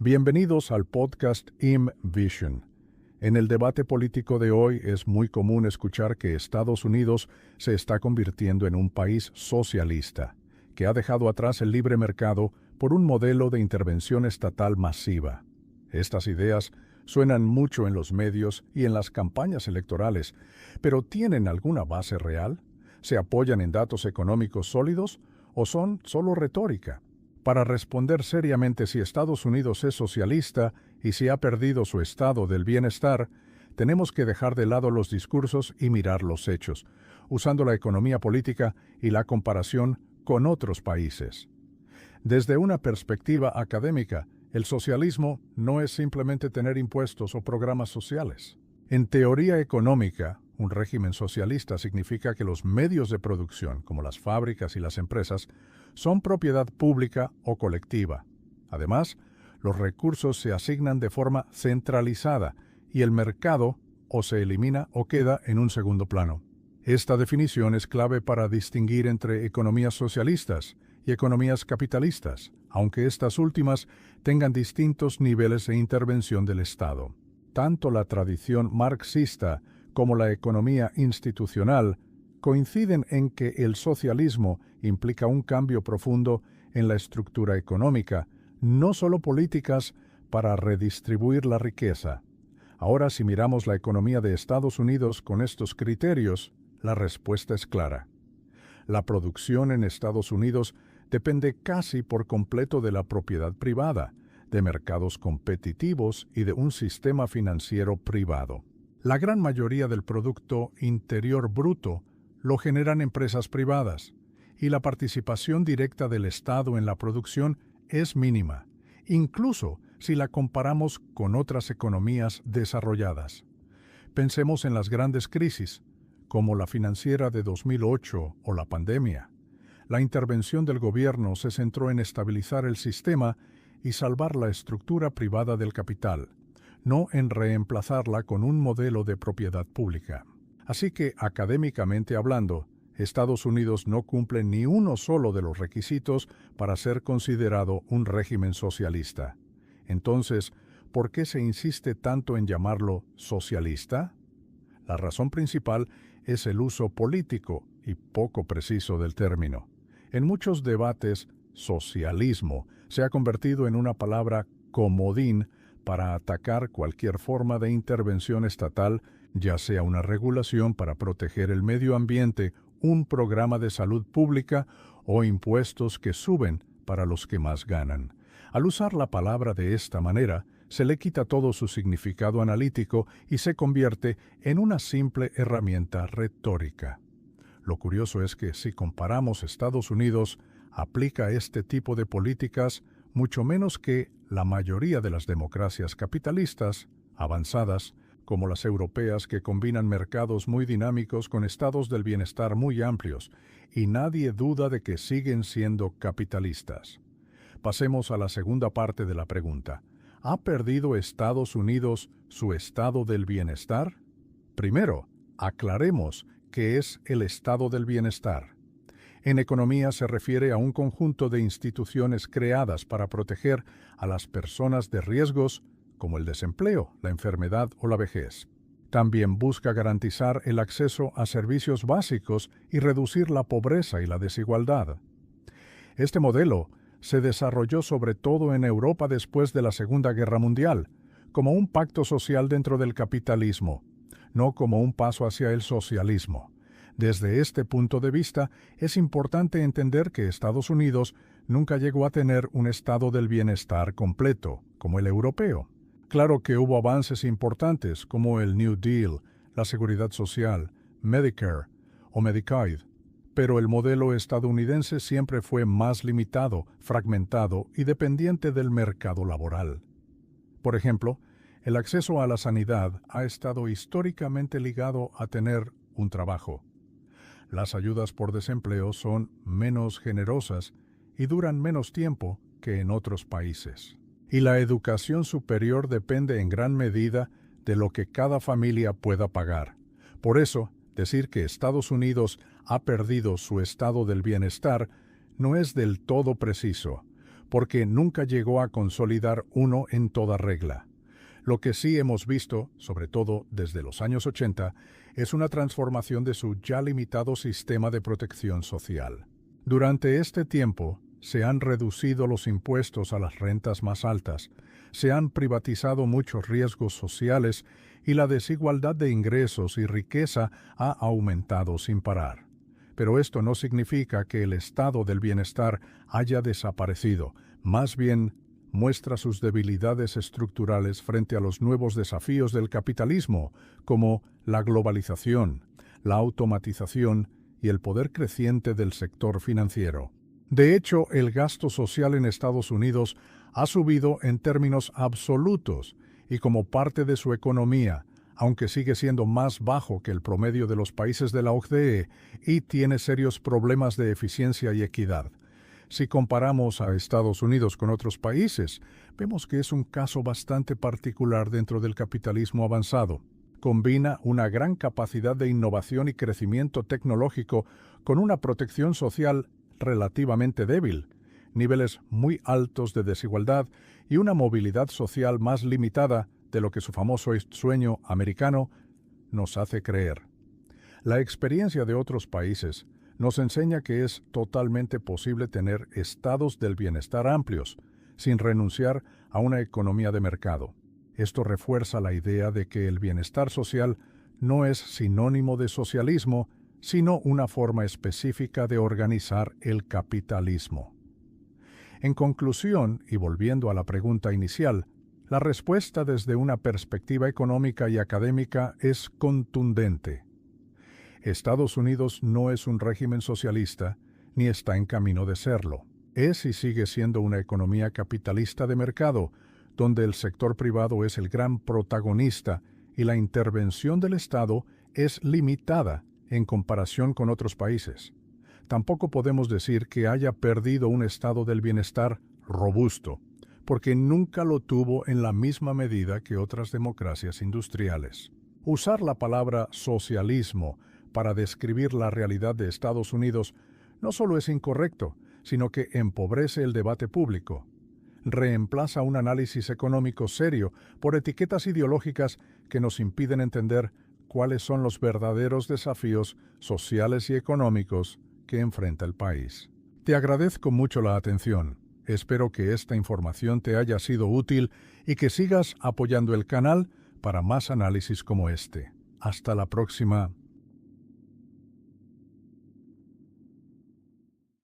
Bienvenidos al podcast IMVision. En el debate político de hoy es muy común escuchar que Estados Unidos se está convirtiendo en un país socialista, que ha dejado atrás el libre mercado por un modelo de intervención estatal masiva. Estas ideas suenan mucho en los medios y en las campañas electorales, pero ¿tienen alguna base real? ¿Se apoyan en datos económicos sólidos o son solo retórica? Para responder seriamente si Estados Unidos es socialista y si ha perdido su estado del bienestar, tenemos que dejar de lado los discursos y mirar los hechos, usando la economía política y la comparación con otros países. Desde una perspectiva académica, el socialismo no es simplemente tener impuestos o programas sociales. En teoría económica, un régimen socialista significa que los medios de producción, como las fábricas y las empresas, son propiedad pública o colectiva. Además, los recursos se asignan de forma centralizada y el mercado o se elimina o queda en un segundo plano. Esta definición es clave para distinguir entre economías socialistas y economías capitalistas, aunque estas últimas tengan distintos niveles de intervención del Estado. Tanto la tradición marxista como la economía institucional coinciden en que el socialismo implica un cambio profundo en la estructura económica, no solo políticas para redistribuir la riqueza. Ahora, si miramos la economía de Estados Unidos con estos criterios, la respuesta es clara. La producción en Estados Unidos depende casi por completo de la propiedad privada, de mercados competitivos y de un sistema financiero privado. La gran mayoría del Producto Interior Bruto lo generan empresas privadas, y la participación directa del Estado en la producción es mínima, incluso si la comparamos con otras economías desarrolladas. Pensemos en las grandes crisis, como la financiera de 2008 o la pandemia. La intervención del gobierno se centró en estabilizar el sistema y salvar la estructura privada del capital, no en reemplazarla con un modelo de propiedad pública. Así que, académicamente hablando, Estados Unidos no cumple ni uno solo de los requisitos para ser considerado un régimen socialista. Entonces, ¿por qué se insiste tanto en llamarlo socialista? La razón principal es el uso político y poco preciso del término. En muchos debates, socialismo se ha convertido en una palabra comodín para atacar cualquier forma de intervención estatal, ya sea una regulación para proteger el medio ambiente, un programa de salud pública o impuestos que suben para los que más ganan. Al usar la palabra de esta manera, se le quita todo su significado analítico y se convierte en una simple herramienta retórica. Lo curioso es que si comparamos Estados Unidos, aplica este tipo de políticas mucho menos que la mayoría de las democracias capitalistas avanzadas, como las europeas que combinan mercados muy dinámicos con estados del bienestar muy amplios, y nadie duda de que siguen siendo capitalistas. Pasemos a la segunda parte de la pregunta. ¿Ha perdido Estados Unidos su estado del bienestar? Primero, aclaremos qué es el estado del bienestar. En economía se refiere a un conjunto de instituciones creadas para proteger a las personas de riesgos como el desempleo, la enfermedad o la vejez. También busca garantizar el acceso a servicios básicos y reducir la pobreza y la desigualdad. Este modelo se desarrolló sobre todo en Europa después de la Segunda Guerra Mundial, como un pacto social dentro del capitalismo, no como un paso hacia el socialismo. Desde este punto de vista, es importante entender que Estados Unidos nunca llegó a tener un estado del bienestar completo, como el europeo. Claro que hubo avances importantes, como el New Deal, la Seguridad Social, Medicare o Medicaid, pero el modelo estadounidense siempre fue más limitado, fragmentado y dependiente del mercado laboral. Por ejemplo, el acceso a la sanidad ha estado históricamente ligado a tener un trabajo. Las ayudas por desempleo son menos generosas y duran menos tiempo que en otros países. Y la educación superior depende en gran medida de lo que cada familia pueda pagar. Por eso, decir que Estados Unidos ha perdido su estado del bienestar no es del todo preciso, porque nunca llegó a consolidar uno en toda regla. Lo que sí hemos visto, sobre todo desde los años 80, es una transformación de su ya limitado sistema de protección social. Durante este tiempo, se han reducido los impuestos a las rentas más altas, se han privatizado muchos riesgos sociales y la desigualdad de ingresos y riqueza ha aumentado sin parar. Pero esto no significa que el estado del bienestar haya desaparecido, más bien muestra sus debilidades estructurales frente a los nuevos desafíos del capitalismo, como la globalización, la automatización y el poder creciente del sector financiero. De hecho, el gasto social en Estados Unidos ha subido en términos absolutos y como parte de su economía, aunque sigue siendo más bajo que el promedio de los países de la OCDE y tiene serios problemas de eficiencia y equidad. Si comparamos a Estados Unidos con otros países, vemos que es un caso bastante particular dentro del capitalismo avanzado. Combina una gran capacidad de innovación y crecimiento tecnológico con una protección social relativamente débil, niveles muy altos de desigualdad y una movilidad social más limitada de lo que su famoso sueño americano nos hace creer. La experiencia de otros países nos enseña que es totalmente posible tener estados del bienestar amplios, sin renunciar a una economía de mercado. Esto refuerza la idea de que el bienestar social no es sinónimo de socialismo, sino una forma específica de organizar el capitalismo. En conclusión, y volviendo a la pregunta inicial, la respuesta desde una perspectiva económica y académica es contundente. Estados Unidos no es un régimen socialista, ni está en camino de serlo. Es y sigue siendo una economía capitalista de mercado, donde el sector privado es el gran protagonista y la intervención del Estado es limitada en comparación con otros países. Tampoco podemos decir que haya perdido un estado del bienestar robusto, porque nunca lo tuvo en la misma medida que otras democracias industriales. Usar la palabra socialismo para describir la realidad de Estados Unidos no solo es incorrecto, sino que empobrece el debate público. Reemplaza un análisis económico serio por etiquetas ideológicas que nos impiden entender cuáles son los verdaderos desafíos sociales y económicos que enfrenta el país. Te agradezco mucho la atención. Espero que esta información te haya sido útil y que sigas apoyando el canal para más análisis como este. Hasta la próxima.